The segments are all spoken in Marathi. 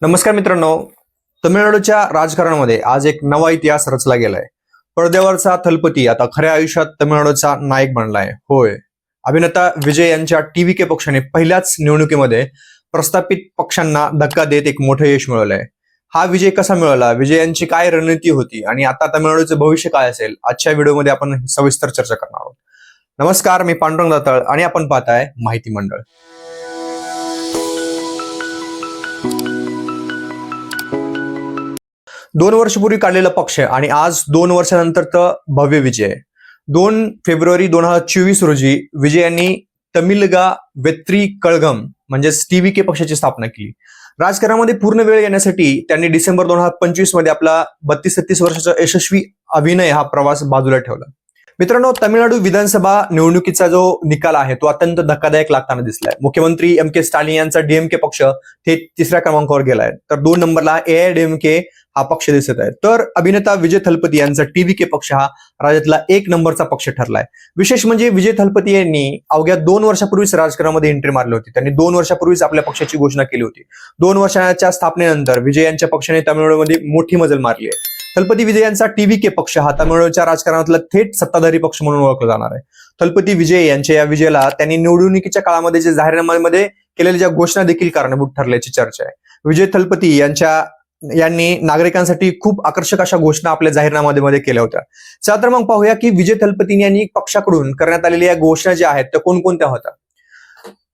नमस्कार मित्रांनो, तमिळनाडूच्या राजकारणामध्ये आज एक नवा इतिहास रचला गेलाय. पडद्यावरचा थलपती आता खऱ्या आयुष्यात तमिळनाडूचा नायक बनलाय. होय, अभिनेता विजय यांच्या टीव्हीके पक्षाने पहिल्याच निवडणुकीमध्ये प्रस्थापित पक्षांना धक्का देत एक मोठं यश मिळवलंय. हा विजय कसा मिळाला, विजय यांची काय रणनीती होती आणि आता तमिळनाडूचं भविष्य काय असेल, आजच्या व्हिडिओमध्ये आपण सविस्तर चर्चा करणार आहोत. नमस्कार, मी पांडुरंग दाताळ आणि आपण पाहताय माहिती मंडळ. दोन वर्षपूर्वी काढलेला पक्ष आणि आज 2 वर्षानंतरचं भव्य विजय. 2 फेब्रुवारी 2024 रोजी विजय यांनी तमिलगा वेत्री कळघम म्हणजेच टीव्हीके पक्षाची स्थापना केली. राजकारणामध्ये पूर्ण वेळ येण्यासाठी त्यांनी डिसेंबर 2025 मध्ये आपला 32-33 वर्षाचा यशस्वी अभिनय हा प्रवास बाजूला ठेवला. मित्रांनो, तमिळनाडू विधानसभा निवडणुकीचा जो निकाल आहे तो अत्यंत धक्कादायक लागताना दिसलाय. मुख्यमंत्री एम.के. स्टॅलिन यांचा डीएमके पक्ष थेट 3ऱ्या क्रमांकावर गेलाय, तर 2 नंबरला एआयएडीएमके हा पक्ष दिसत आहे. तर अभिनेता विजय थलपती यांचा टीव्हीके पक्ष हा राज्यातला 1 नंबरचा पक्ष ठरलाय. विशेष म्हणजे विजय थलपती यांनी अवघ्या 2 वर्षापूर्वीच राजकारणामध्ये एंट्री मारली होती. त्यांनी 2 वर्षापूर्वीच आपल्या पक्षाची घोषणा केली होती. 2 वर्षाच्या स्थापनेनंतर विजय यांच्या पक्षाने तामिळनाडूमध्ये मोठी मजल मारली आहे. थलपती विजय यांचा टीव्हीके पक्ष हा तामिळनाडूच्या राजकारणातला थेट सत्ताधारी पक्ष म्हणून ओळखला जाणार आहे. थलपती विजय यांच्या या विजयाला त्यांनी निवडणुकीच्या काळामध्ये जे जाहीरनाम्यामध्ये केलेल्या ज्या घोषणा देखील कारणीभूत ठरल्याची चर्चा आहे. विजय थलपती यांनी नागरिकांसाठी खूप आकर्षक अशा घोषणा आपल्या जाहीरनाम्यामध्ये केल्या होत्या. चला तर मग पाहूया की विजय थलपती यांनी पक्षाकडून करण्यात आलेल्या घोषणा ज्या आहेत त्या कोणकोणत्या होत्या.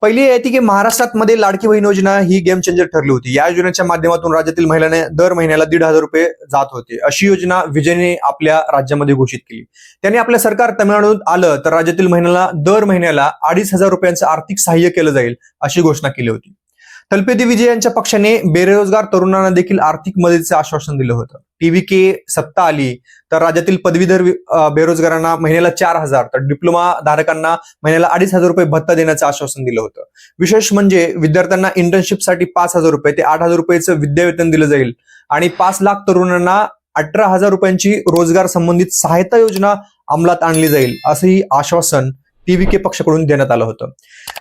पहिली आहे ती की महाराष्ट्रात मध्ये लाडकी बहीण योजना ही गेम चेंजर ठरली होती. या योजनेच्या माध्यमातून राज्यातील महिलांना दर महिन्याला 1,500 रुपये जात होते. अशी योजना विजयने आपल्या राज्यामध्ये घोषित केली. त्यांनी आपलं सरकार तमिळनाडूत आलं तर राज्यातील महिलांना दर महिन्याला 2,500 रुपयांचं आर्थिक सहाय्य केलं जाईल अशी घोषणा केली होती. थलपती विजय यांच्या पक्षाने बेरोजगार तरुणांना देखील आर्थिक मदतीचं आश्वासन दिलं होतं. टीव्हीके सत्ता आली तर राज्यातील पदवीधर बेरोजगारांना महिन्याला 4,000 तर डिप्लोमा धारकांना महिन्याला 2,500 रुपये भत्ता देण्याचं आश्वासन दिलं होतं. विशेष म्हणजे विद्यार्थ्यांना इंटर्नशिपसाठी 5,000 रुपये ते 8,000 रुपयेचं विद्यावेतन दिलं जाईल आणि 5 लाख तरुणांना 18,000 रुपयांची रोजगार संबंधित सहायता योजना अंमलात आणली जाईल असंही आश्वासन टीव्हीके पक्षाकडून देण्यात आलं होतं.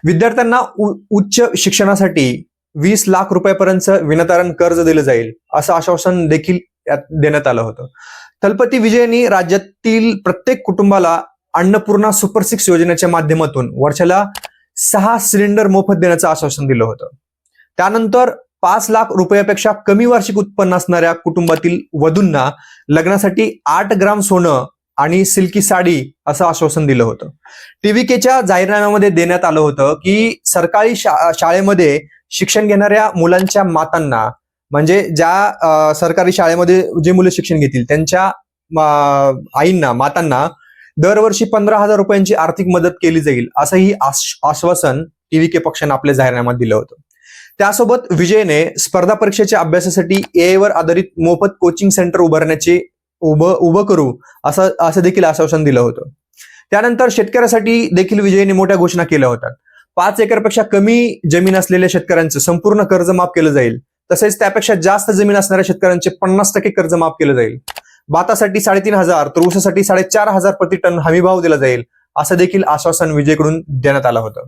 विद्यार्थ्यांना उच्च शिक्षणासाठी 20 लाख रुपयापर्यंतचं विनातारण कर्ज दिलं जाईल असं आश्वासन देखील देण्यात आलं होतं. थलपती विजयांनी राज्यातील प्रत्येक कुटुंबाला अन्नपूर्णा सुपर 6 योजनेच्या माध्यमातून वर्षाला 6 सिलेंडर मोफत देण्याचं आश्वासन दिलं होतं. त्यानंतर 5 लाख रुपयापेक्षा कमी वार्षिक उत्पन्न असणाऱ्या कुटुंबातील वधूंना लग्नासाठी 8 ग्राम सोनं आणि सिल्की साडी असं आश्वासन दिलं होतं. टीव्हीकेच्या जाहीरनाम्यामध्ये देण्यात आलं होतं की सरकारी शाळेमध्ये शिक्षण घेणाऱ्या मुलांच्या मातांना म्हणजे ज्या सरकारी शाळेमध्ये जे मुलं शिक्षण घेतील त्यांच्या आईंना मातांना दरवर्षी 15,000 रुपयांची आर्थिक मदत केली जाईल असंही आश्वासन टीव्हीके पक्षाने आपल्या जाहीरनाम्यात दिलं होतं. त्यासोबत विजयने स्पर्धा परीक्षेच्या अभ्यासासाठी AI वर आधारित मोफत कोचिंग सेंटर उभं करू असं देखील आश्वासन दिलं होतं. त्यानंतर शेतकऱ्यासाठी देखील विजयने मोठ्या घोषणा केल्या होत्या. 5 एकरपेक्षा कमी जमीन असलेल्या शेतकऱ्यांचं संपूर्ण कर्ज माफ केलं जाईल. तसेच त्यापेक्षा जास्त जमीन असणाऱ्या शेतकऱ्यांचे 50% कर्ज माफ केलं जाईल. भातासाठी 3,500 तर ऊसासाठी 4,500 प्रति टन हमी भाव दिला जाईल असं देखील आश्वासन विजयकडून देण्यात आलं होतं.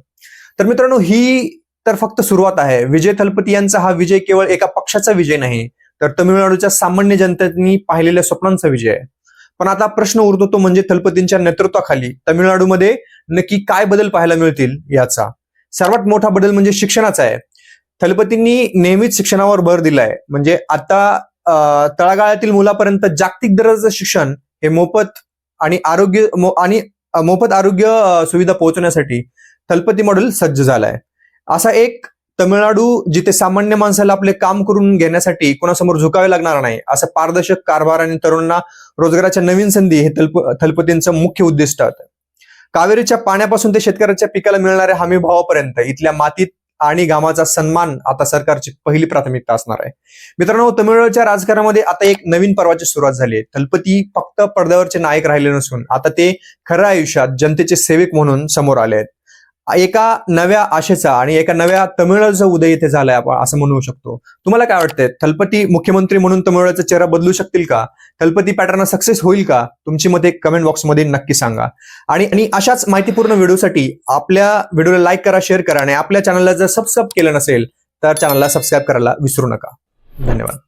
तर मित्रांनो, ही तर फक्त सुरुवात आहे. विजय थलपती यांचा हा विजय केवळ एका पक्षाचा विजय नाही तर तमिळनाडूच्या सामान्य जनतेने पाहिलेल्या स्वप्नांचा विजय आहे. पण आता प्रश्न उरतो तो म्हणजे थलपतींच्या नेतृत्वाखाली तमिळनाडूमध्ये नक्की काय बदल पाहायला मिळतील याचा. सर्वात मोठा बदल म्हणजे शिक्षणाचा आहे. थलपतींनी नेहमीच शिक्षणावर भर दिलाय. म्हणजे आता तळागाळातील मुलापर्यंत जागतिक दर्जाचं शिक्षण हे मोफत आरोग्य सुविधा पोहोचवण्यासाठी थलपती मॉडेल सज्ज झालाय. असा एक तमिळनाडू जिथे सामान्य माणसाला आपले काम करून घेण्यासाठी कोणासमोर झुकावे लागणार नाही असं पारदर्शक कारभार आणि तरुणांना रोजगाराच्या नवीन संधी हे थलपतींचं मुख्य उद्दिष्ट आहे. कावेरीच्या पाण्यापासून ते शेतकऱ्याच्या पिकाला मिळणाऱ्या हमी भावापर्यंत इथल्या मातीत आणि घामाचा सन्मान आता सरकारची पहिली प्राथमिकता असणार आहे. मित्रांनो, तमिळनाडूच्या राजकारणामध्ये आता एक नवीन पर्वाची सुरुवात झाली आहे. थलपती फक्त पडद्यावरचे नायक राहिले नसून आता ते खऱ्या आयुष्यात जनतेचे सेवक म्हणून समोर आले आहेत. एका नव्या आशेचा आणि एका नव्या तमिळनाडूचा उदय इथे झालाय आपण असं म्हणू शकतो. तुम्हाला काय वाटतंय, थलपती मुख्यमंत्री म्हणून तमिळनाडूचा चेहरा बदलू शकतील का? थलपती पॅटर्न सक्सेस होईल का? तुमची मते कमेंट बॉक्समध्ये नक्की सांगा. आणि अशाच माहितीपूर्ण व्हिडिओसाठी आपल्या व्हिडिओला लाईक करा, शेअर करा आणि आपल्या चॅनलला जर सबस्क्राईब केलं नसेल तर चॅनलला सबस्क्राईब करायला विसरू नका. धन्यवाद.